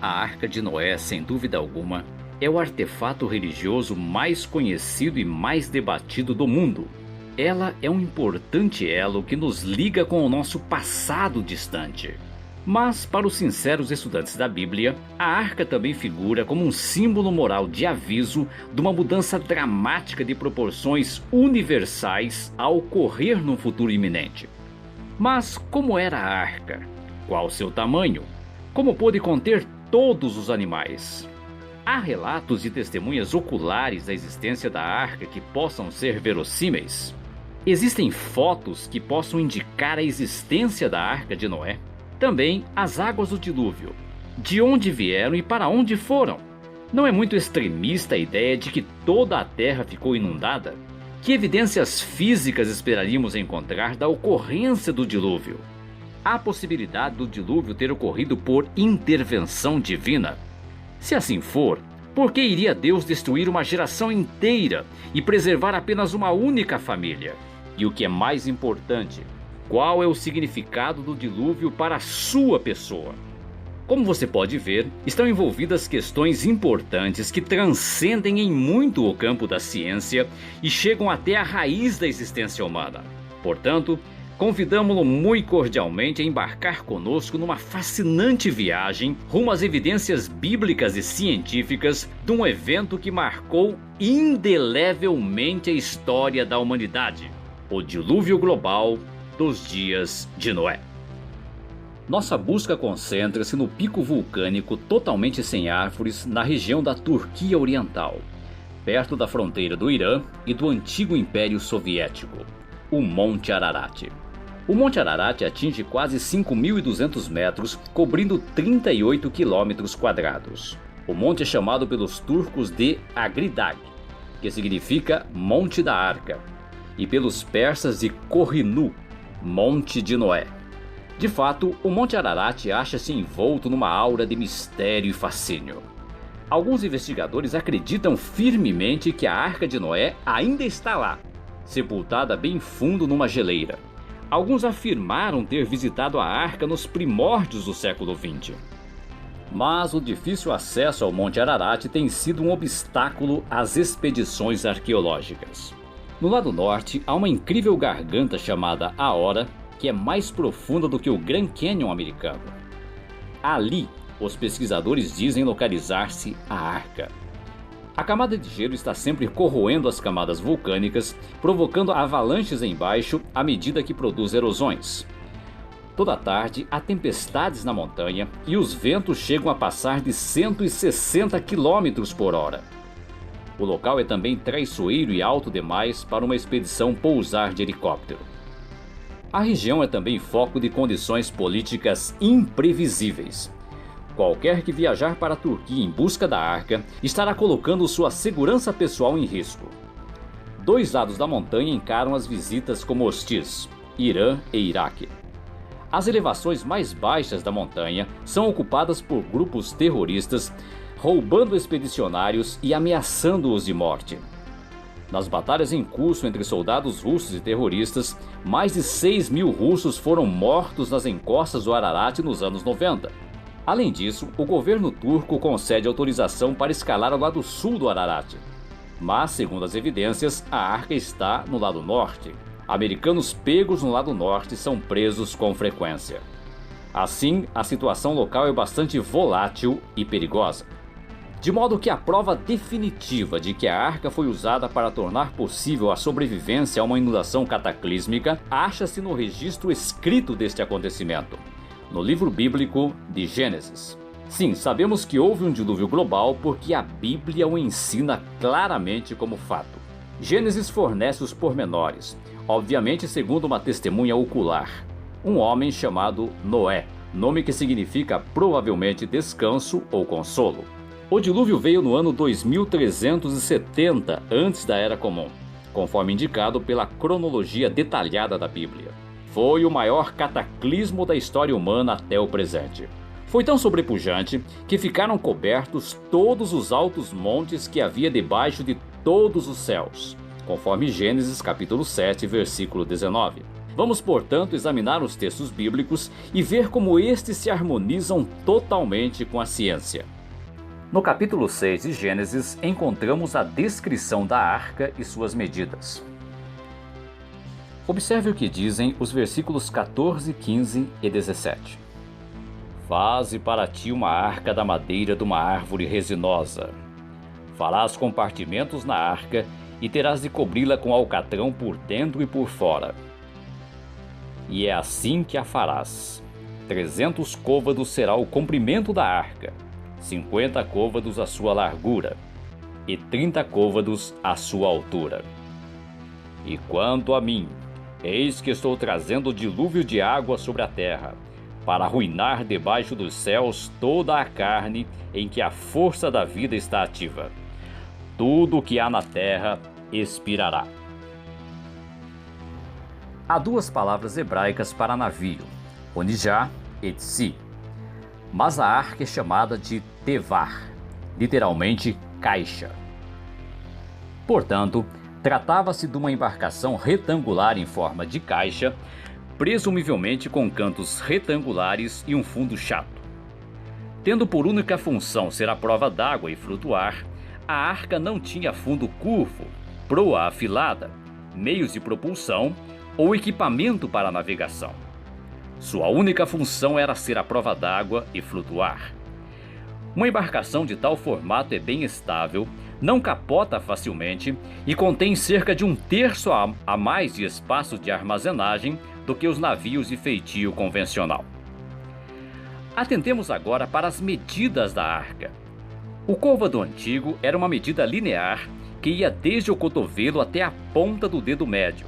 A Arca de Noé, sem dúvida alguma, é o artefato religioso mais conhecido e mais debatido do mundo. Ela é um importante elo que nos liga com o nosso passado distante. Mas, para os sinceros estudantes da Bíblia, a arca também figura como um símbolo moral de aviso de uma mudança dramática de proporções universais a ocorrer num futuro iminente. Mas como era a arca? Qual seu tamanho? Como pôde conter todos os animais? Há relatos de testemunhas oculares da existência da arca que possam ser verossímeis? Existem fotos que possam indicar a existência da Arca de Noé? Também as águas do dilúvio. De onde vieram e para onde foram? Não é muito extremista a ideia de que toda a terra ficou inundada? Que evidências físicas esperaríamos encontrar da ocorrência do dilúvio? Há a possibilidade do dilúvio ter ocorrido por intervenção divina? Se assim for, por que iria Deus destruir uma geração inteira e preservar apenas uma única família? E o que é mais importante, qual é o significado do dilúvio para a sua pessoa? Como você pode ver, estão envolvidas questões importantes que transcendem em muito o campo da ciência e chegam até a raiz da existência humana. Portanto, convidamo-lo muito cordialmente a embarcar conosco numa fascinante viagem rumo às evidências bíblicas e científicas de um evento que marcou indelevelmente a história da humanidade: o dilúvio global dos dias de Noé. Nossa busca concentra-se no pico vulcânico totalmente sem árvores na região da Turquia Oriental, perto da fronteira do Irã e do antigo Império Soviético, o Monte Ararat. O Monte Ararat atinge quase 5.200 metros, cobrindo 38 quilômetros quadrados. O monte é chamado pelos turcos de Agridag, que significa Monte da Arca, e pelos persas de Kohinu, Monte de Noé. De fato, o Monte Ararat acha-se envolto numa aura de mistério e fascínio. Alguns investigadores acreditam firmemente que a Arca de Noé ainda está lá, sepultada bem fundo numa geleira. Alguns afirmaram ter visitado a arca nos primórdios do século XX. Mas o difícil acesso ao Monte Ararat tem sido um obstáculo às expedições arqueológicas. No lado norte, há uma incrível garganta chamada Aora, que é mais profunda do que o Grand Canyon americano. Ali, os pesquisadores dizem localizar-se a arca. A camada de gelo está sempre corroendo as camadas vulcânicas, provocando avalanches embaixo à medida que produz erosões. Toda tarde, há tempestades na montanha e os ventos chegam a passar de 160 km por hora. O local é também traiçoeiro e alto demais para uma expedição pousar de helicóptero. A região é também foco de condições políticas imprevisíveis. Qualquer que viajar para a Turquia em busca da arca estará colocando sua segurança pessoal em risco. Dois lados da montanha encaram as visitas como hostis: Irã e Iraque. As elevações mais baixas da montanha são ocupadas por grupos terroristas, roubando expedicionários e ameaçando-os de morte. Nas batalhas em curso entre soldados russos e terroristas, mais de 6.000 russos foram mortos nas encostas do Ararat nos anos 90. Além disso, o governo turco concede autorização para escalar ao lado sul do Ararat. Mas, segundo as evidências, a arca está no lado norte. Americanos pegos no lado norte são presos com frequência. Assim, a situação local é bastante volátil e perigosa. De modo que a prova definitiva de que a arca foi usada para tornar possível a sobrevivência a uma inundação cataclísmica acha-se no registro escrito deste acontecimento, no livro bíblico de Gênesis. Sim, sabemos que houve um dilúvio global porque a Bíblia o ensina claramente como fato. Gênesis fornece os pormenores, obviamente segundo uma testemunha ocular, um homem chamado Noé, nome que significa provavelmente descanso ou consolo. O dilúvio veio no ano 2370 antes da Era Comum, conforme indicado pela cronologia detalhada da Bíblia. Foi o maior cataclismo da história humana até o presente. Foi tão sobrepujante que ficaram cobertos todos os altos montes que havia debaixo de todos os céus, conforme Gênesis capítulo 7, versículo 19. Vamos, portanto, examinar os textos bíblicos e ver como estes se harmonizam totalmente com a ciência. No capítulo 6 de Gênesis, encontramos a descrição da arca e suas medidas. Observe o que dizem os versículos 14, 15 e 17. Faze para ti uma arca da madeira de uma árvore resinosa. Farás compartimentos na arca e terás de cobri-la com alcatrão por dentro e por fora. E é assim que a farás. 300 côvados será o comprimento da arca, 50 côvados a sua largura e 30 côvados a sua altura. E quanto a mim, eis que estou trazendo dilúvio de água sobre a terra, para arruinar debaixo dos céus toda a carne em que a força da vida está ativa. Tudo o que há na terra expirará. Há duas palavras hebraicas para navio, onijá e tsi, mas a arca é chamada de tevar, literalmente caixa. Portanto, tratava-se de uma embarcação retangular em forma de caixa, presumivelmente com cantos retangulares e um fundo chato. Tendo por única função ser a prova d'água e flutuar, a arca não tinha fundo curvo, proa afilada, meios de propulsão ou equipamento para navegação. Sua única função era ser a prova d'água e flutuar. Uma embarcação de tal formato é bem estável, não capota facilmente e contém cerca de 1/3 a mais de espaço de armazenagem do que os navios de feitio convencional. Atentemos agora para as medidas da arca. O côvado antigo era uma medida linear que ia desde o cotovelo até a ponta do dedo médio,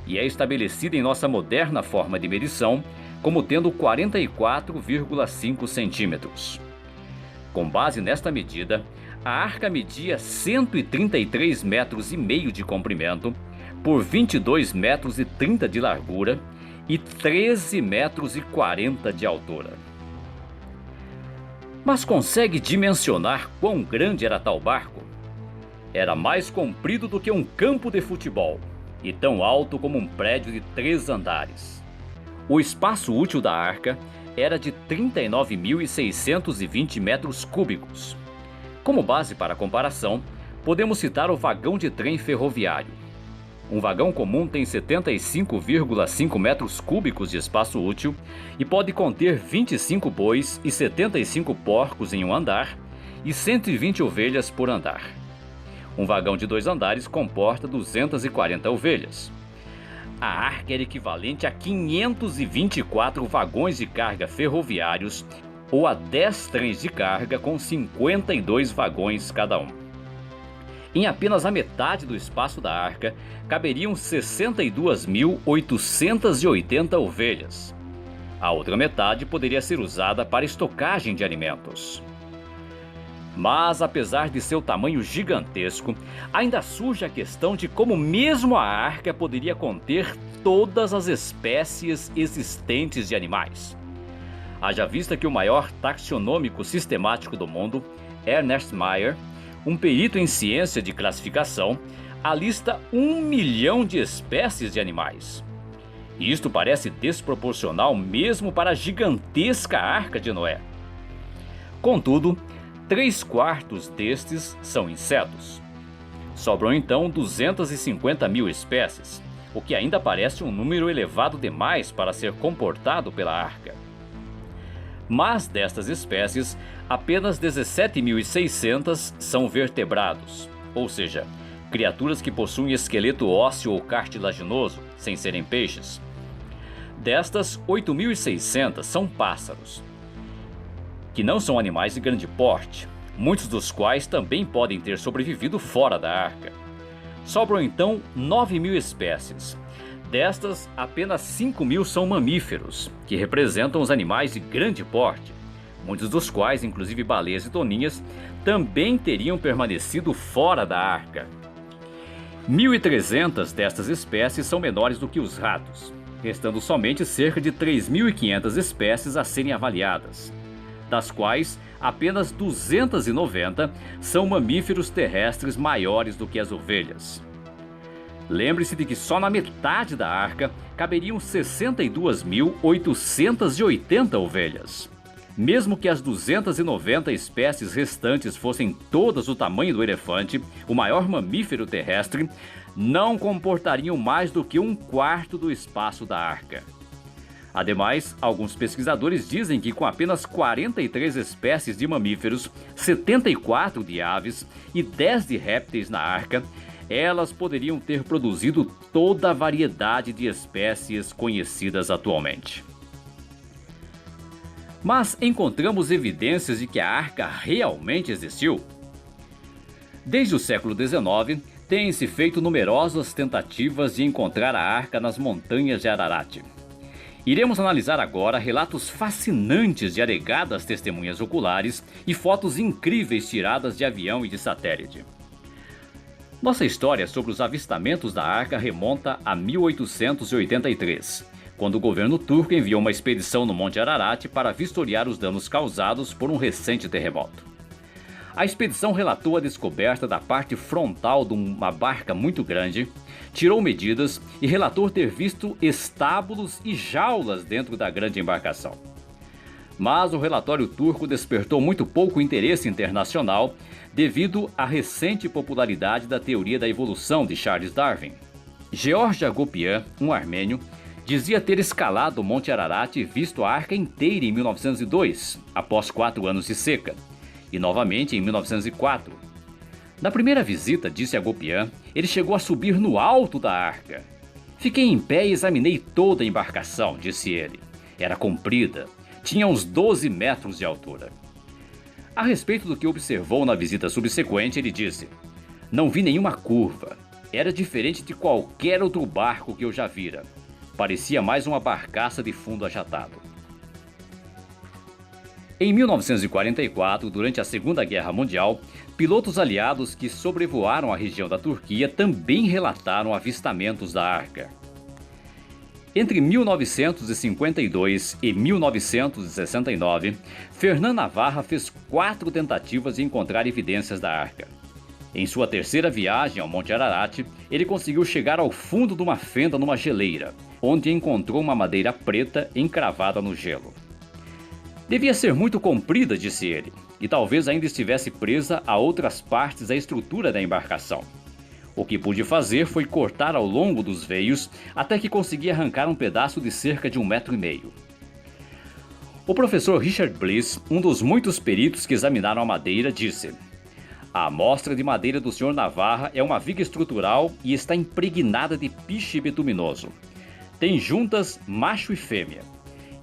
e é estabelecida em nossa moderna forma de medição como tendo 44,5 centímetros. Com base nesta medida, a arca media 133,5 metros de comprimento por 22,30 metros de largura e 13,40 metros de altura. Mas consegue dimensionar quão grande era tal barco? Era mais comprido do que um campo de futebol e tão alto como um prédio de 3 andares. O espaço útil da arca era de 39.620 metros cúbicos. Como base para comparação, podemos citar o vagão de trem ferroviário. Um vagão comum tem 75,5 metros cúbicos de espaço útil e pode conter 25 bois e 75 porcos em um andar e 120 ovelhas por andar. Um vagão de 2 andares comporta 240 ovelhas. A arca era equivalente a 524 vagões de carga ferroviários ou a 10 trens de carga com 52 vagões cada um. Em apenas a metade do espaço da arca, caberiam 62.880 ovelhas. A outra metade poderia ser usada para estocagem de alimentos. Mas, apesar de seu tamanho gigantesco, ainda surge a questão de como mesmo a arca poderia conter todas as espécies existentes de animais. Haja vista que o maior taxonômico sistemático do mundo, Ernest Mayr, um perito em ciência de classificação, alista 1 milhão de espécies de animais. Isto parece desproporcional mesmo para a gigantesca Arca de Noé. Contudo, 3/4 destes são insetos. Sobram então 250 mil espécies, o que ainda parece um número elevado demais para ser comportado pela arca. Mas destas espécies, apenas 17.600 são vertebrados, ou seja, criaturas que possuem esqueleto ósseo ou cartilaginoso, sem serem peixes. Destas, 8.600 são pássaros, que não são animais de grande porte, muitos dos quais também podem ter sobrevivido fora da arca. Sobram então 9.000 espécies. Destas, apenas 5.000 são mamíferos, que representam os animais de grande porte, muitos dos quais, inclusive baleias e toninhas, também teriam permanecido fora da arca. 1.300 destas espécies são menores do que os ratos, restando somente cerca de 3.500 espécies a serem avaliadas, das quais apenas 290 são mamíferos terrestres maiores do que as ovelhas. Lembre-se de que só na metade da arca caberiam 62.880 ovelhas. Mesmo que as 290 espécies restantes fossem todas o tamanho do elefante, o maior mamífero terrestre, não comportariam mais do que um quarto do espaço da arca. Ademais, alguns pesquisadores dizem que com apenas 43 espécies de mamíferos, 74 de aves e 10 de répteis na arca, elas poderiam ter produzido toda a variedade de espécies conhecidas atualmente. Mas encontramos evidências de que a arca realmente existiu? Desde o século XIX, têm-se feito numerosas tentativas de encontrar a arca nas montanhas de Ararat. Iremos analisar agora relatos fascinantes de alegadas testemunhas oculares e fotos incríveis tiradas de avião e de satélite. Nossa história sobre os avistamentos da arca remonta a 1883, quando o governo turco enviou uma expedição no Monte Ararat para vistoriar os danos causados por um recente terremoto. A expedição relatou a descoberta da parte frontal de uma barca muito grande, tirou medidas e relatou ter visto estábulos e jaulas dentro da grande embarcação. Mas o relatório turco despertou muito pouco interesse internacional devido à recente popularidade da teoria da evolução de Charles Darwin. George Agopian, um armênio, dizia ter escalado o Monte Ararat e visto a arca inteira em 1902, após 4 anos de seca, e novamente em 1904. Na primeira visita, disse Agopian, ele chegou a subir no alto da arca. Fiquei em pé e examinei toda a embarcação, disse ele. Era comprida, tinha uns 12 metros de altura. A respeito do que observou na visita subsequente, ele disse: "Não vi nenhuma curva. Era diferente de qualquer outro barco que eu já vira. Parecia mais uma barcaça de fundo achatado." Em 1944, durante a Segunda Guerra Mundial, pilotos aliados que sobrevoaram a região da Turquia também relataram avistamentos da arca. Entre 1952 e 1969, Fernand Navarra fez 4 tentativas de encontrar evidências da arca. Em sua terceira viagem ao Monte Ararat, ele conseguiu chegar ao fundo de uma fenda numa geleira, onde encontrou uma madeira preta encravada no gelo. Devia ser muito comprida, disse ele, e talvez ainda estivesse presa a outras partes da estrutura da embarcação. O que pude fazer foi cortar ao longo dos veios até que consegui arrancar um pedaço de cerca de 1,5 metros. O professor Richard Bliss, um dos muitos peritos que examinaram a madeira, disse: "A amostra de madeira do Sr. Navarra é uma viga estrutural e está impregnada de piche bituminoso. Tem juntas macho e fêmea,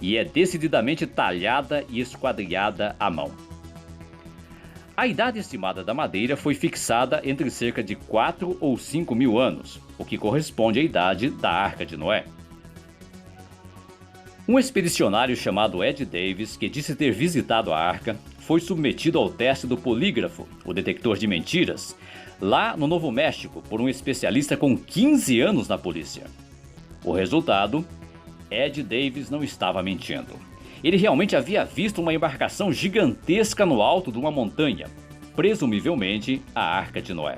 e é decididamente talhada e esquadriada à mão." A idade estimada da madeira foi fixada entre cerca de 4 ou 5 mil anos, o que corresponde à idade da Arca de Noé. Um expedicionário chamado Ed Davis, que disse ter visitado a arca, foi submetido ao teste do polígrafo, o detector de mentiras, lá no Novo México, por um especialista com 15 anos na polícia. O resultado: Ed Davis não estava mentindo. Ele realmente havia visto uma embarcação gigantesca no alto de uma montanha, presumivelmente a Arca de Noé.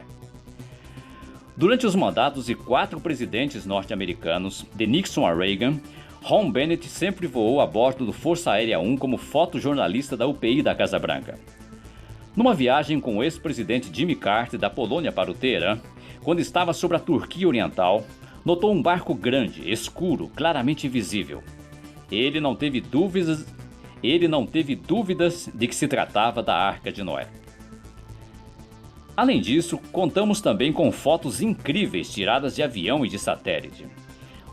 Durante os mandatos de 4 presidentes norte-americanos, de Nixon a Reagan, Ron Bennett sempre voou a bordo do Força Aérea 1 como fotojornalista da UPI da Casa Branca. Numa viagem com o ex-presidente Jimmy Carter da Polônia para o Teherã, quando estava sobre a Turquia Oriental, notou um barco grande, escuro, claramente visível. Ele não teve dúvidas de que se tratava da Arca de Noé. Além disso, contamos também com fotos incríveis tiradas de avião e de satélite.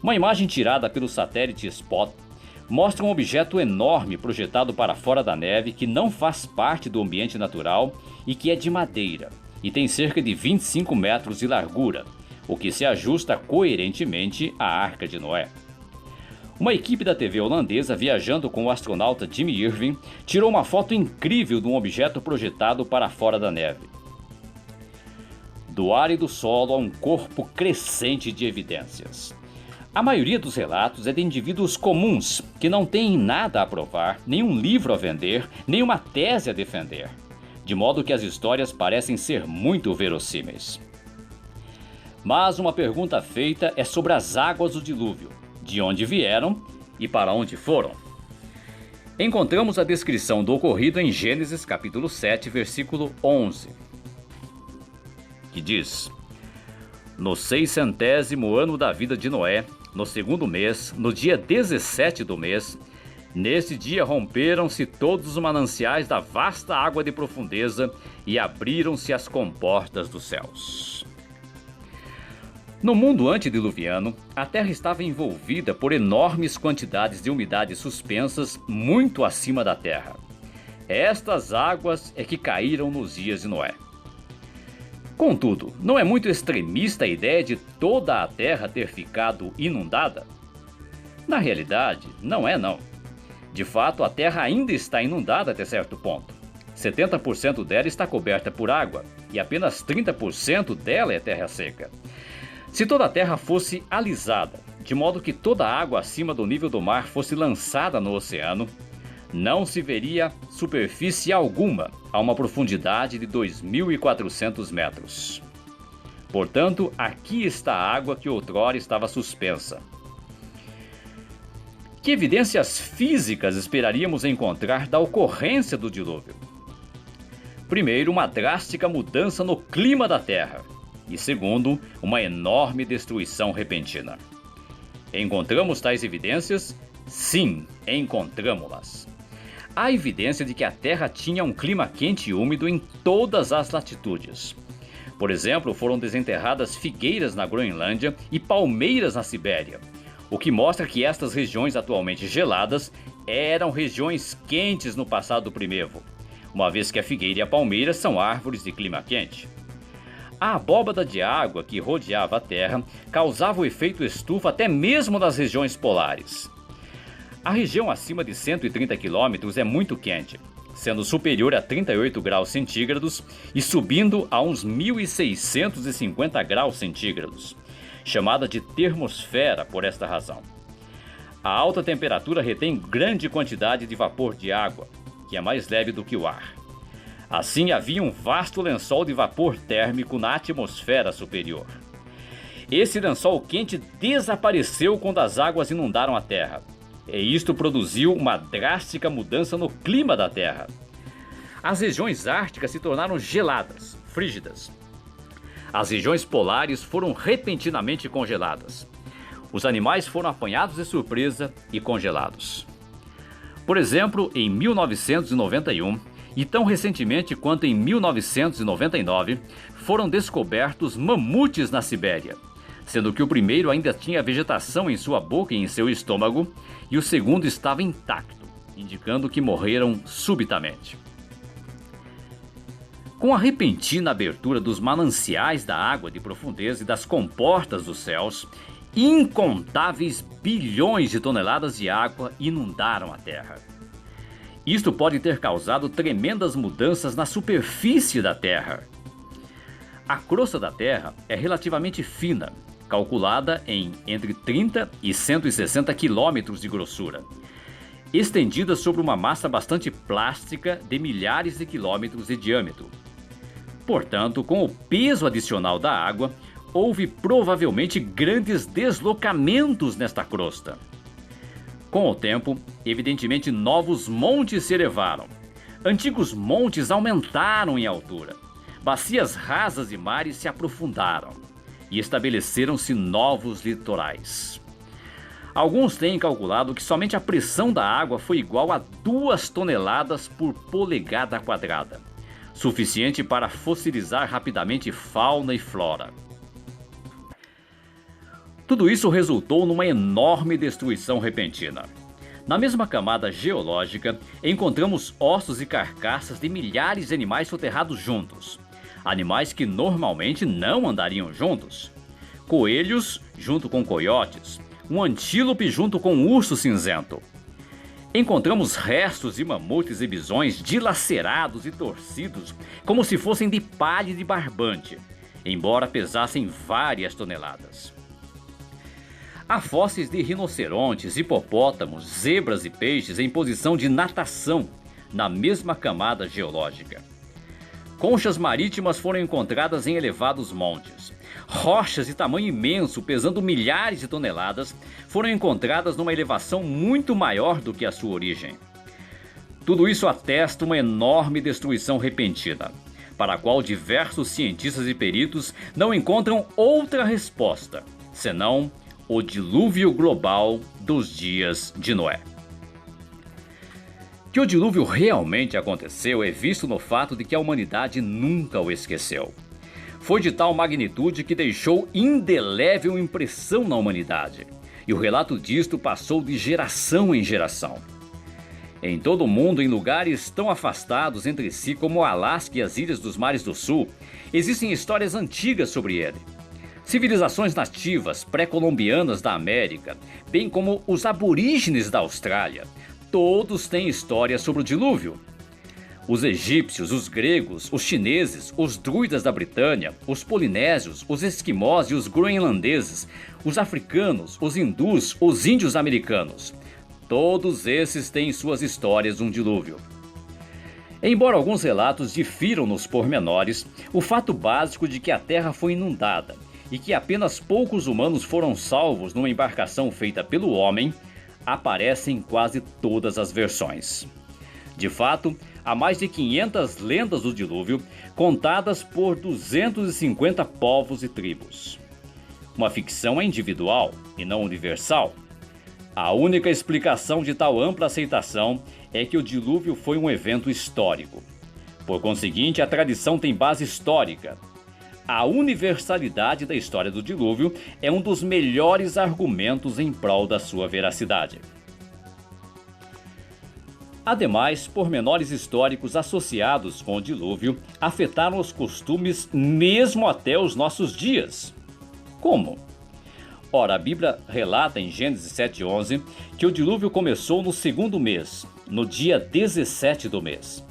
Uma imagem tirada pelo satélite Spot mostra um objeto enorme projetado para fora da neve que não faz parte do ambiente natural e que é de madeira e tem cerca de 25 metros de largura, o que se ajusta coerentemente à Arca de Noé. Uma equipe da TV holandesa, viajando com o astronauta Jimmy Irving, tirou uma foto incrível de um objeto projetado para fora da neve. Do ar e do solo há um corpo crescente de evidências. A maioria dos relatos é de indivíduos comuns, que não têm nada a provar, nenhum livro a vender, nenhuma tese a defender, de modo que as histórias parecem ser muito verossímeis. Mas uma pergunta feita é sobre as águas do dilúvio, de onde vieram e para onde foram. Encontramos a descrição do ocorrido em Gênesis capítulo 7, versículo 11, que diz: No 600º ano da vida de Noé, no 2º mês, no dia 17 do mês, nesse dia romperam-se todos os mananciais da vasta água de profundeza e abriram-se as comportas dos céus. No mundo antediluviano, a Terra estava envolvida por enormes quantidades de umidade suspensas muito acima da Terra. Estas águas é que caíram nos dias de Noé. Contudo, não é muito extremista a ideia de toda a Terra ter ficado inundada? Na realidade, não é não. De fato, a Terra ainda está inundada até certo ponto. 70% dela está coberta por água e apenas 30% dela é terra seca. Se toda a Terra fosse alisada, de modo que toda a água acima do nível do mar fosse lançada no oceano, não se veria superfície alguma a uma profundidade de 2.400 metros. Portanto, aqui está a água que outrora estava suspensa. Que evidências físicas esperaríamos encontrar da ocorrência do dilúvio? Primeiro, uma drástica mudança no clima da Terra. E segundo, uma enorme destruição repentina. Encontramos tais evidências? Sim, encontramos-las. Há evidência de que a Terra tinha um clima quente e úmido em todas as latitudes. Por exemplo, foram desenterradas figueiras na Groenlândia e palmeiras na Sibéria, o que mostra que estas regiões atualmente geladas eram regiões quentes no passado primevo, uma vez que a figueira e a palmeira são árvores de clima quente. A abóbada de água que rodeava a Terra causava o efeito estufa até mesmo nas regiões polares. A região acima de 130 km é muito quente, sendo superior a 38 graus centígrados e subindo a uns 1.650 graus centígrados, chamada de termosfera por esta razão. A alta temperatura retém grande quantidade de vapor de água, que é mais leve do que o ar. Assim, havia um vasto lençol de vapor térmico na atmosfera superior. Esse lençol quente desapareceu quando as águas inundaram a Terra, e isto produziu uma drástica mudança no clima da Terra. As regiões árticas se tornaram geladas, frígidas. As regiões polares foram repentinamente congeladas. Os animais foram apanhados de surpresa e congelados. Por exemplo, em 1991, e tão recentemente quanto em 1999, foram descobertos mamutes na Sibéria, sendo que o primeiro ainda tinha vegetação em sua boca e em seu estômago, e o segundo estava intacto, indicando que morreram subitamente. Com a repentina abertura dos mananciais da água de profundeza e das comportas dos céus, incontáveis bilhões de toneladas de água inundaram a Terra. Isto pode ter causado tremendas mudanças na superfície da Terra. A crosta da Terra é relativamente fina, calculada em entre 30 e 160 quilômetros de grossura, estendida sobre uma massa bastante plástica de milhares de quilômetros de diâmetro. Portanto, com o peso adicional da água, houve provavelmente grandes deslocamentos nesta crosta. Com o tempo, evidentemente novos montes se elevaram. Antigos montes aumentaram em altura. Bacias rasas e mares se aprofundaram. E estabeleceram-se novos litorais. Alguns têm calculado que somente a pressão da água foi igual a 2 toneladas por polegada quadrada, suficiente para fossilizar rapidamente fauna e flora. Tudo isso resultou numa enorme destruição repentina. Na mesma camada geológica, encontramos ossos e carcaças de milhares de animais soterrados juntos. Animais que normalmente não andariam juntos. Coelhos junto com coiotes, um antílope junto com um urso cinzento. Encontramos restos de mamutes e bisões dilacerados e torcidos, como se fossem de palha e de barbante, embora pesassem várias toneladas. Há fósseis de rinocerontes, hipopótamos, zebras e peixes em posição de natação na mesma camada geológica. Conchas marítimas foram encontradas em elevados montes. Rochas de tamanho imenso, pesando milhares de toneladas, foram encontradas numa elevação muito maior do que a sua origem. Tudo isso atesta uma enorme destruição repentina, para a qual diversos cientistas e peritos não encontram outra resposta, senão o dilúvio global dos dias de Noé. Que o dilúvio realmente aconteceu é visto no fato de que a humanidade nunca o esqueceu. Foi de tal magnitude que deixou indelével impressão na humanidade, e o relato disto passou de geração em geração. Em todo o mundo, em lugares tão afastados entre si como o Alasca e as ilhas dos mares do sul, existem histórias antigas sobre ele. Civilizações nativas pré-colombianas da América, bem como os aborígenes da Austrália, todos têm histórias sobre o dilúvio. Os egípcios, os gregos, os chineses, os druidas da Britânia, os polinésios, os esquimós e os groenlandeses, os africanos, os hindus, os índios americanos. Todos esses têm suas histórias de um dilúvio. Embora alguns relatos difiram nos pormenores, o fato básico de que a Terra foi inundada e que apenas poucos humanos foram salvos numa embarcação feita pelo homem, aparece em quase todas as versões. De fato, há mais de 500 lendas do dilúvio, contadas por 250 povos e tribos. Uma ficção é individual e não universal. A única explicação de tal ampla aceitação é que o dilúvio foi um evento histórico. Por conseguinte, a tradição tem base histórica. A universalidade da história do dilúvio é um dos melhores argumentos em prol da sua veracidade. Ademais, pormenores históricos associados com o dilúvio afetaram os costumes mesmo até os nossos dias. Como? Ora, a Bíblia relata em Gênesis 7:11 que o dilúvio começou no segundo mês, no dia 17 do mês.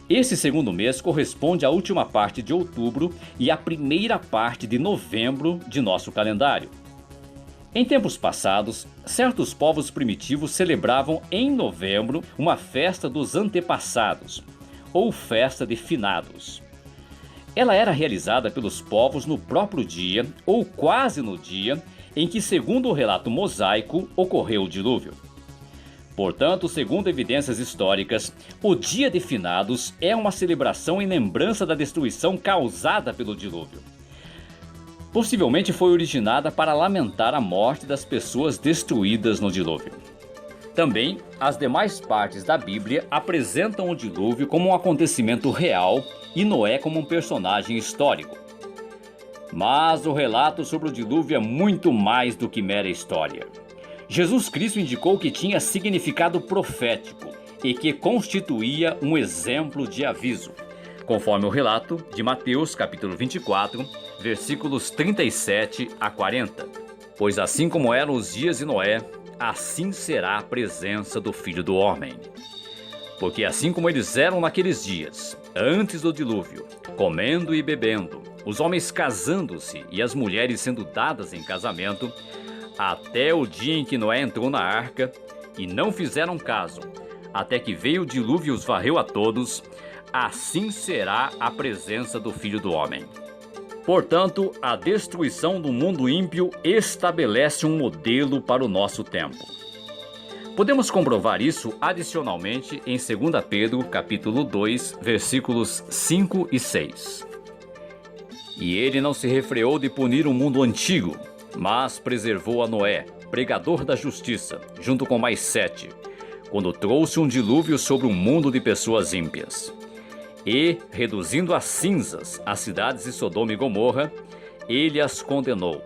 Esse segundo mês corresponde à última parte de outubro e à primeira parte de novembro de nosso calendário. Em tempos passados, certos povos primitivos celebravam em novembro uma festa dos antepassados, ou festa de finados. Ela era realizada pelos povos no próprio dia, ou quase no dia, em que, segundo o relato mosaico, ocorreu o dilúvio. Portanto, segundo evidências históricas, o Dia de Finados é uma celebração em lembrança da destruição causada pelo dilúvio. Possivelmente foi originada para lamentar a morte das pessoas destruídas no dilúvio. Também, as demais partes da Bíblia apresentam o dilúvio como um acontecimento real e Noé como um personagem histórico. Mas o relato sobre o dilúvio é muito mais do que mera história. Jesus Cristo indicou que tinha significado profético e que constituía um exemplo de aviso, conforme o relato de Mateus capítulo 24, versículos 37 a 40. Pois assim como eram os dias de Noé, assim será a presença do Filho do Homem. Porque assim como eles eram naqueles dias, antes do dilúvio, comendo e bebendo, os homens casando-se e as mulheres sendo dadas em casamento, até o dia em que Noé entrou na arca, e não fizeram caso, até que veio o dilúvio e os varreu a todos, assim será a presença do Filho do Homem. Portanto, a destruição do mundo ímpio estabelece um modelo para o nosso tempo. Podemos comprovar isso adicionalmente em 2 Pedro capítulo 2, versículos 5 e 6. E ele não se refreou de punir o mundo antigo, mas preservou a Noé, pregador da justiça, junto com mais 7, quando trouxe um dilúvio sobre um mundo de pessoas ímpias. E, reduzindo a cinzas as cidades de Sodoma e Gomorra, ele as condenou,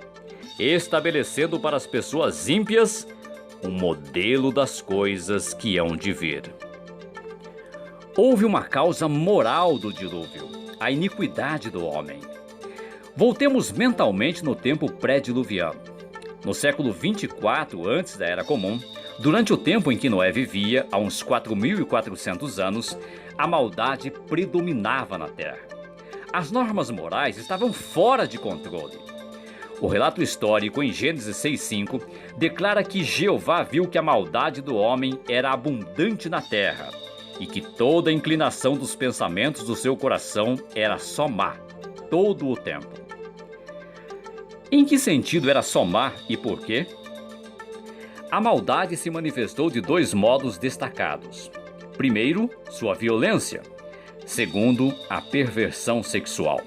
estabelecendo para as pessoas ímpias um modelo das coisas que hão de vir. Houve uma causa moral do dilúvio, a iniquidade do homem. Voltemos mentalmente no tempo pré-diluviano. No século 24 antes da Era Comum, durante o tempo em que Noé vivia, há uns 4.400 anos, a maldade predominava na terra. As normas morais estavam fora de controle. O relato histórico em Gênesis 6:5 declara que Jeová viu que a maldade do homem era abundante na terra e que toda a inclinação dos pensamentos do seu coração era só má, todo o tempo. Em que sentido era somar e por quê? A maldade se manifestou de dois modos destacados. Primeiro, sua violência. Segundo, a perversão sexual.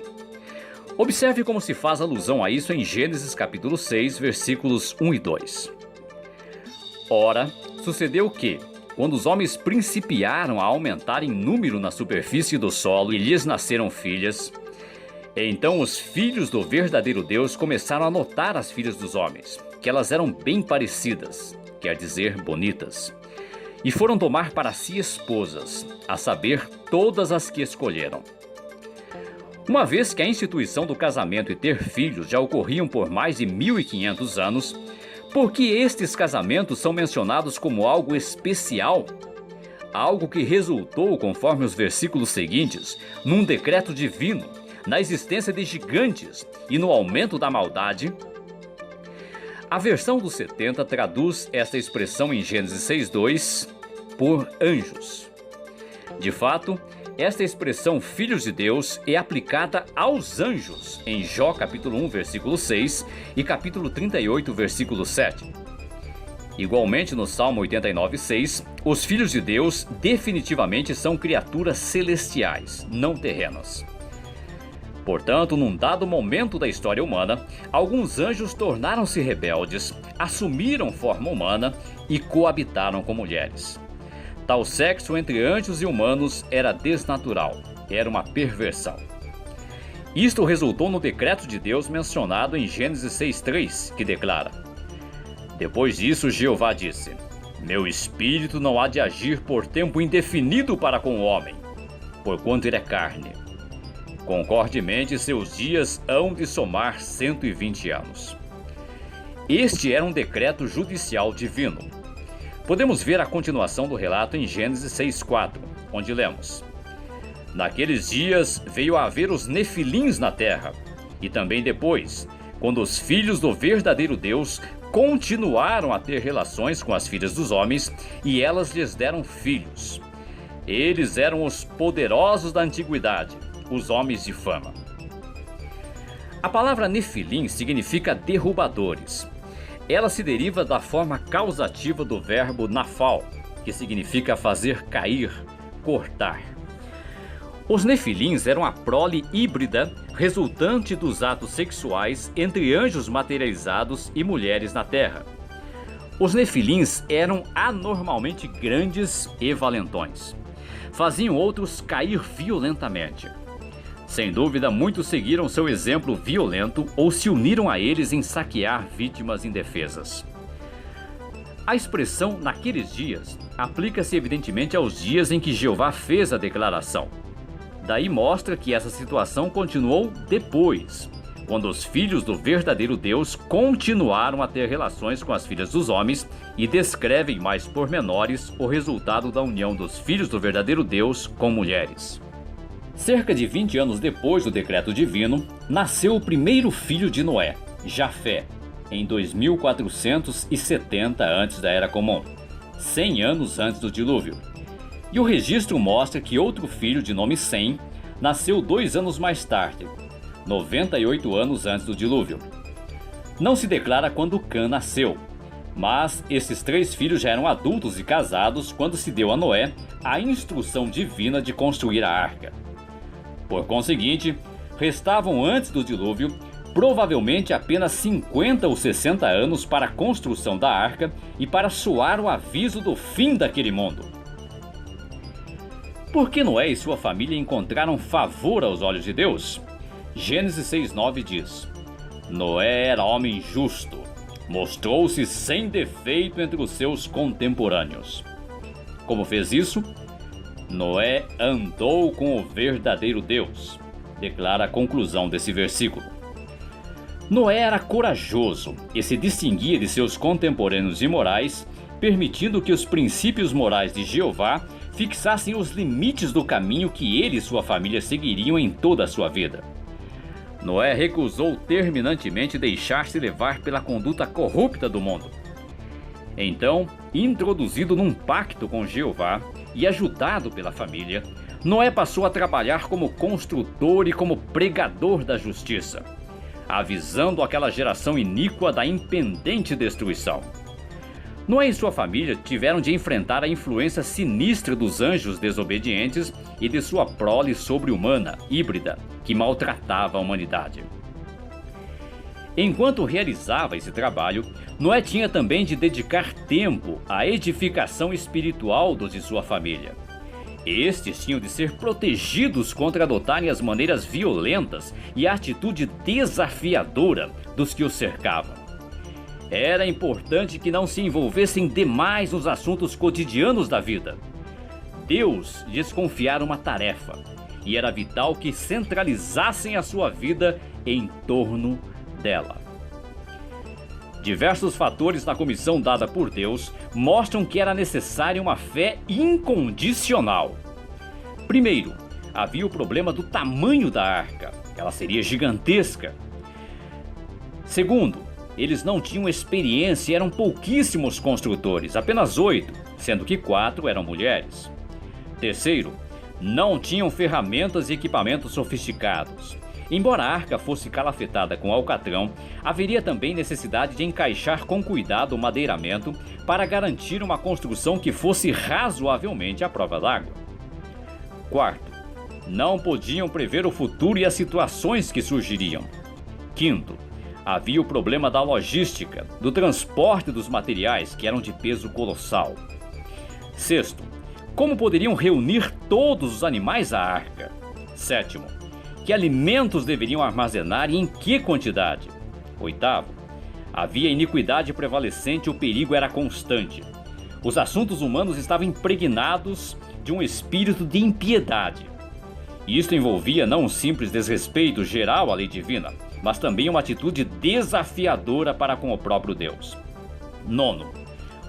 Observe como se faz alusão a isso em Gênesis capítulo 6, versículos 1 e 2. Ora, sucedeu que, quando os homens principiaram a aumentar em número na superfície do solo e lhes nasceram filhas, então os filhos do verdadeiro Deus começaram a notar as filhas dos homens, que elas eram bem parecidas, quer dizer, bonitas, e foram tomar para si esposas, a saber, todas as que escolheram. Uma vez que a instituição do casamento e ter filhos já ocorriam por mais de 1500 anos, por que estes casamentos são mencionados como algo especial? Algo que resultou, conforme os versículos seguintes, num decreto divino, na existência de gigantes e no aumento da maldade? A versão dos 70 traduz esta expressão em Gênesis 6:2 por anjos. De fato, esta expressão filhos de Deus é aplicada aos anjos em Jó capítulo 1, versículo 6 e capítulo 38, versículo 7. Igualmente no Salmo 89:6, os filhos de Deus definitivamente são criaturas celestiais, não terrenas. Portanto, num dado momento da história humana, alguns anjos tornaram-se rebeldes, assumiram forma humana e coabitaram com mulheres. Tal sexo entre anjos e humanos era desnatural, era uma perversão. Isto resultou no decreto de Deus mencionado em Gênesis 6:3, que declara: Depois disso, Jeová disse: Meu espírito não há de agir por tempo indefinido para com o homem, porquanto ele é carne. Concordemente, seus dias hão de somar 120 anos. Este era um decreto judicial divino. Podemos ver a continuação do relato em Gênesis 6:4, onde lemos: Naqueles dias veio a haver os nefilins na terra, e também depois, quando os filhos do verdadeiro Deus continuaram a ter relações com as filhas dos homens, e elas lhes deram filhos. Eles eram os poderosos da antiguidade, os homens de fama. A palavra nefilim significa derrubadores. Ela se deriva da forma causativa do verbo nafal, que significa fazer cair, cortar. Os nefilins eram a prole híbrida resultante dos atos sexuais entre anjos materializados e mulheres na terra. Os nefilins eram anormalmente grandes e valentões. Faziam outros cair violentamente. Sem dúvida, muitos seguiram seu exemplo violento ou se uniram a eles em saquear vítimas indefesas. A expressão naqueles dias aplica-se evidentemente aos dias em que Jeová fez a declaração. Daí mostra que essa situação continuou depois, quando os filhos do verdadeiro Deus continuaram a ter relações com as filhas dos homens e descrevem mais pormenores o resultado da união dos filhos do verdadeiro Deus com mulheres. Cerca de 20 anos depois do decreto divino, nasceu o primeiro filho de Noé, Jafé, em 2470 antes da Era Comum, 100 anos antes do dilúvio. E o registro mostra que outro filho de nome Sem nasceu 2 anos mais tarde, 98 anos antes do dilúvio. Não se declara quando Cã nasceu, mas esses 3 filhos já eram adultos e casados quando se deu a Noé a instrução divina de construir a arca. Por conseguinte, restavam antes do dilúvio provavelmente apenas 50 ou 60 anos para a construção da arca e para soar o aviso do fim daquele mundo. Por que Noé e sua família encontraram favor aos olhos de Deus? Gênesis 6:9 diz: Noé era homem justo, mostrou-se sem defeito entre os seus contemporâneos. Como fez isso? Noé andou com o verdadeiro Deus, declara a conclusão desse versículo. Noé era corajoso e se distinguia de seus contemporâneos imorais, permitindo que os princípios morais de Jeová fixassem os limites do caminho que ele e sua família seguiriam em toda a sua vida. Noé recusou terminantemente deixar-se levar pela conduta corrupta do mundo. Então, introduzido num pacto com Jeová e ajudado pela família, Noé passou a trabalhar como construtor e como pregador da justiça. avisando aquela geração iníqua da impendente destruição. Noé e sua família tiveram de enfrentar a influência sinistra dos anjos desobedientes e de sua prole sobre-humana, híbrida, que maltratava a humanidade. Enquanto realizava esse trabalho, Noé tinha também de dedicar tempo à edificação espiritual dos de sua família. Estes tinham de ser protegidos contra adotarem as maneiras violentas e a atitude desafiadora dos que os cercavam. Era importante que não se envolvessem demais nos assuntos cotidianos da vida. Deus lhes confiara uma tarefa, e era vital que centralizassem a sua vida em torno dela. Diversos fatores na comissão dada por Deus mostram que era necessária uma fé incondicional. Primeiro, havia o problema do tamanho da arca. Ela seria gigantesca. Segundo, eles não tinham experiência e eram pouquíssimos construtores, apenas 8, sendo que 4 eram mulheres. Terceiro, não tinham ferramentas e equipamentos sofisticados. Embora a arca fosse calafetada com alcatrão, haveria também necessidade de encaixar com cuidado o madeiramento para garantir uma construção que fosse razoavelmente à prova d'água. Quarto, não podiam prever o futuro e as situações que surgiriam. Quinto, havia o problema da logística, do transporte dos materiais, que eram de peso colossal. Sexto, como poderiam reunir todos os animais à arca? Sétimo, que alimentos deveriam armazenar e em que quantidade? Oitavo, havia iniquidade prevalecente e o perigo era constante. Os assuntos humanos estavam impregnados de um espírito de impiedade. Isto envolvia não um simples desrespeito geral à lei divina, mas também uma atitude desafiadora para com o próprio Deus. Nono,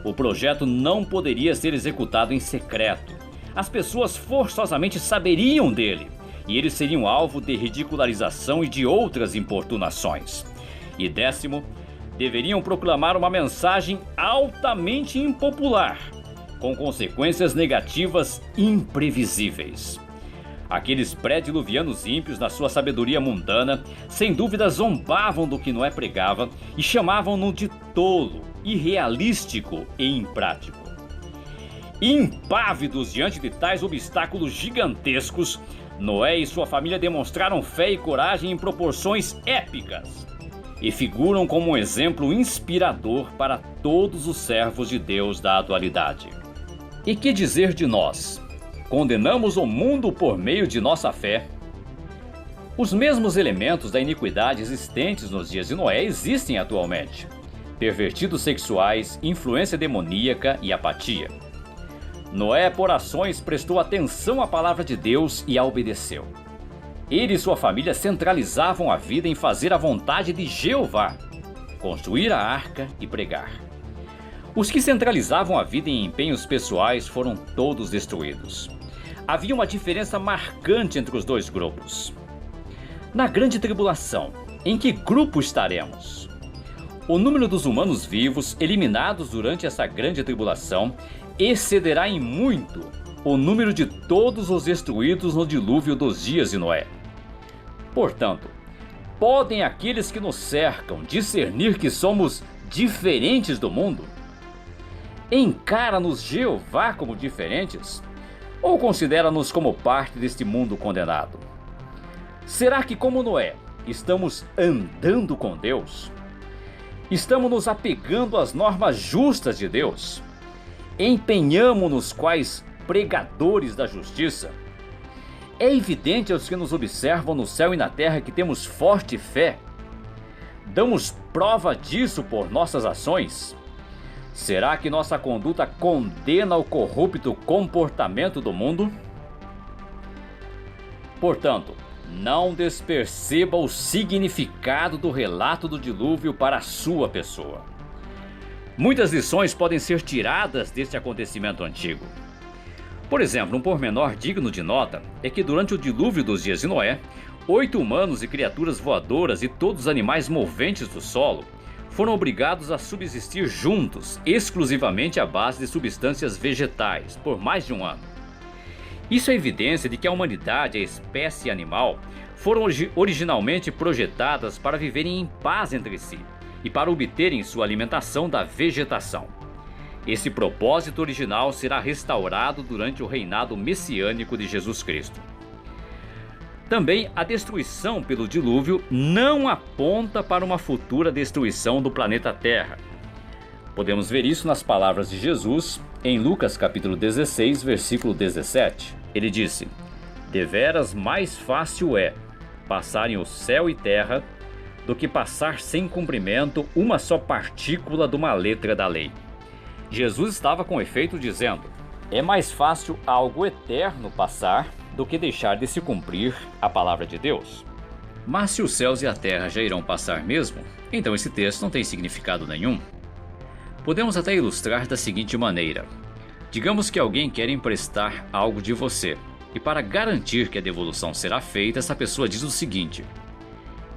o projeto não poderia ser executado em secreto. As pessoas forçosamente saberiam dele, e eles seriam alvo de ridicularização e de outras importunações. E décimo, deveriam proclamar uma mensagem altamente impopular, com consequências negativas imprevisíveis. Aqueles pré-diluvianos ímpios, na sua sabedoria mundana, sem dúvida zombavam do que Noé pregava e chamavam-no de tolo, irrealístico e imprático. Impávidos diante de tais obstáculos gigantescos, Noé e sua família demonstraram fé e coragem em proporções épicas e figuram como um exemplo inspirador para todos os servos de Deus da atualidade. E que dizer de nós? Condenamos o mundo por meio de nossa fé? Os mesmos elementos da iniquidade existentes nos dias de Noé existem atualmente: pervertidos sexuais, influência demoníaca e apatia. Noé, por ações, prestou atenção à palavra de Deus e a obedeceu. Ele e sua família centralizavam a vida em fazer a vontade de Jeová, construir a arca e pregar. Os que centralizavam a vida em empenhos pessoais foram todos destruídos. Havia uma diferença marcante entre os dois grupos. Na grande tribulação, em que grupo estaremos? O número dos humanos vivos eliminados durante essa grande tribulação excederá em muito o número de todos os destruídos no dilúvio dos dias de Noé. Portanto, podem aqueles que nos cercam discernir que somos diferentes do mundo? Encara-nos Jeová como diferentes? Ou considera-nos como parte deste mundo condenado? Será que, como Noé, estamos andando com Deus? Estamos nos apegando às normas justas de Deus? Empenhamo-nos quais pregadores da justiça? É evidente aos que nos observam no céu e na terra que temos forte fé? Damos prova disso por nossas ações? Será que nossa conduta condena o corrupto comportamento do mundo? Portanto, não desperceba o significado do relato do dilúvio para a sua pessoa. Muitas lições podem ser tiradas deste acontecimento antigo. Por exemplo, um pormenor digno de nota é que durante o dilúvio dos dias de Noé, 8 humanos e criaturas voadoras e todos os animais moventes do solo foram obrigados a subsistir juntos, exclusivamente à base de substâncias vegetais, por mais de um ano. Isso é evidência de que a humanidade, a espécie animal, foram originalmente projetadas para viverem em paz entre si e para obterem sua alimentação da vegetação. Esse propósito original será restaurado durante o reinado messiânico de Jesus Cristo. Também a destruição pelo dilúvio não aponta para uma futura destruição do planeta Terra. Podemos ver isso nas palavras de Jesus em Lucas capítulo 16, versículo 17. Ele disse: "Deveras mais fácil é passarem o céu e terra do que passar sem cumprimento uma só partícula de uma letra da lei." Jesus estava com efeito dizendo: é mais fácil algo eterno passar do que deixar de se cumprir a palavra de Deus. Mas se os céus e a terra já irão passar mesmo, então esse texto não tem significado nenhum. Podemos até ilustrar da seguinte maneira: digamos que alguém quer emprestar algo de você, e para garantir que a devolução será feita, essa pessoa diz o seguinte: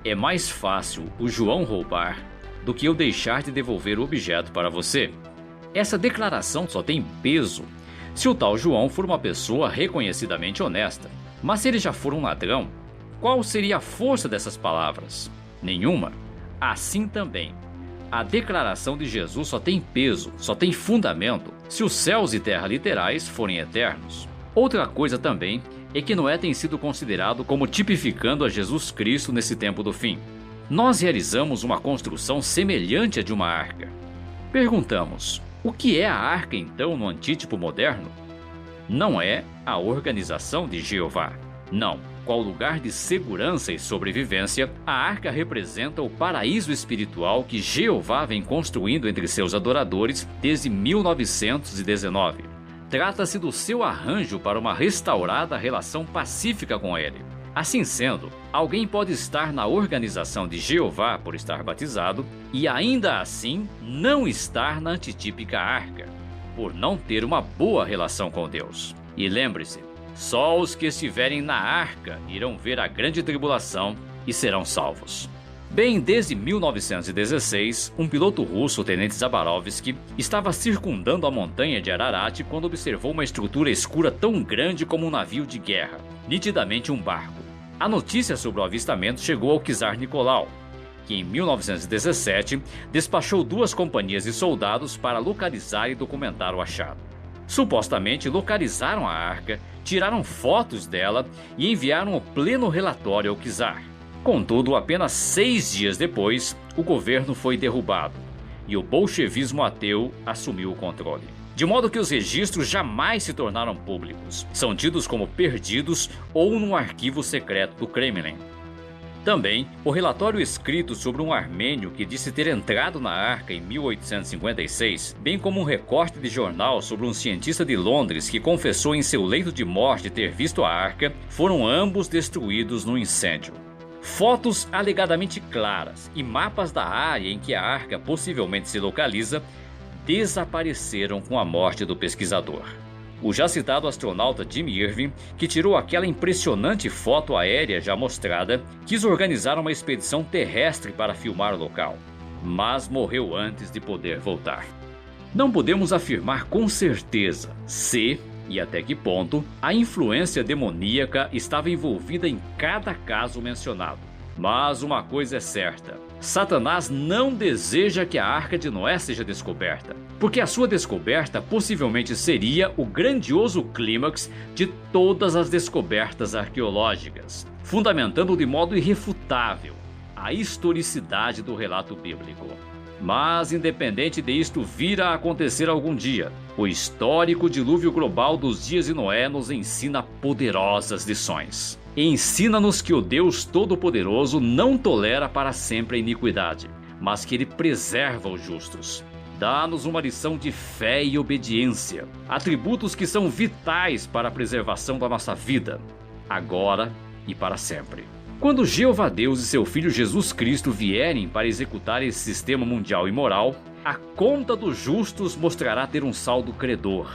é mais fácil o João roubar do que eu deixar de devolver o objeto para você. Essa declaração só tem peso se o tal João for uma pessoa reconhecidamente honesta. Mas se ele já for um ladrão, qual seria a força dessas palavras? Nenhuma. Assim também, a declaração de Jesus só tem peso, só tem fundamento, se os céus e terra literais forem eternos. Outra coisa também é que Noé tem sido considerado como tipificando a Jesus Cristo nesse tempo do fim. Nós realizamos uma construção semelhante à de uma arca. Perguntamos: o que é a arca então no antítipo moderno? Não é a organização de Jeová. Não. Qual lugar de segurança e sobrevivência, a arca representa o paraíso espiritual que Jeová vem construindo entre seus adoradores desde 1919. Trata-se do seu arranjo para uma restaurada relação pacífica com ele. Assim sendo, alguém pode estar na organização de Jeová por estar batizado e ainda assim não estar na antitípica arca, por não ter uma boa relação com Deus. E lembre-se, só os que estiverem na arca irão ver a grande tribulação e serão salvos. Bem, desde 1916, um piloto russo, o tenente Zabarovsky, estava circundando a montanha de Ararat quando observou uma estrutura escura tão grande como um navio de guerra, nitidamente um barco. A notícia sobre o avistamento chegou ao czar Nicolau, que em 1917 despachou 2 companhias de soldados para localizar e documentar o achado. Supostamente localizaram a arca, tiraram fotos dela e enviaram o pleno relatório ao czar. Contudo, apenas 6 dias depois, o governo foi derrubado e o bolchevismo ateu assumiu o controle. De modo que os registros jamais se tornaram públicos, são tidos como perdidos ou num arquivo secreto do Kremlin. Também, o relatório escrito sobre um armênio que disse ter entrado na arca em 1856, bem como um recorte de jornal sobre um cientista de Londres que confessou em seu leito de morte ter visto a arca, foram ambos destruídos no incêndio. Fotos alegadamente claras e mapas da área em que a arca possivelmente se localiza desapareceram com a morte do pesquisador. O já citado astronauta Jim Irving, que tirou aquela impressionante foto aérea já mostrada, quis organizar uma expedição terrestre para filmar o local, mas morreu antes de poder voltar. Não podemos afirmar com certeza se e até que ponto a influência demoníaca estava envolvida em cada caso mencionado. Mas uma coisa é certa: Satanás não deseja que a Arca de Noé seja descoberta, porque a sua descoberta possivelmente seria o grandioso clímax de todas as descobertas arqueológicas, fundamentando de modo irrefutável a historicidade do relato bíblico. Mas, independente disto vir a acontecer algum dia, o histórico dilúvio global dos dias de Noé nos ensina poderosas lições. Ensina-nos que o Deus Todo-Poderoso não tolera para sempre a iniquidade, mas que Ele preserva os justos. Dá-nos uma lição de fé e obediência, atributos que são vitais para a preservação da nossa vida, agora e para sempre. Quando Jeová Deus e seu Filho Jesus Cristo vierem para executar esse sistema mundial imoral, a conta dos justos mostrará ter um saldo credor,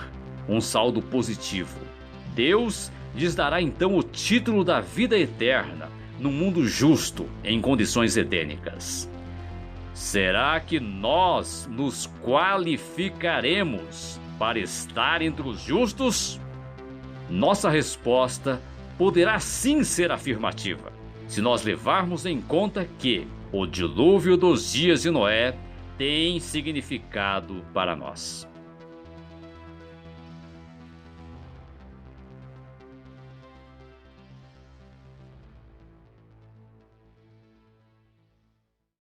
um saldo positivo. Deus lhes dará então o título da vida eterna, num mundo justo, em condições edênicas. Será que nós nos qualificaremos para estar entre os justos? Nossa resposta poderá sim ser afirmativa. se nós levarmos em conta que o dilúvio dos dias de Noé tem significado para nós.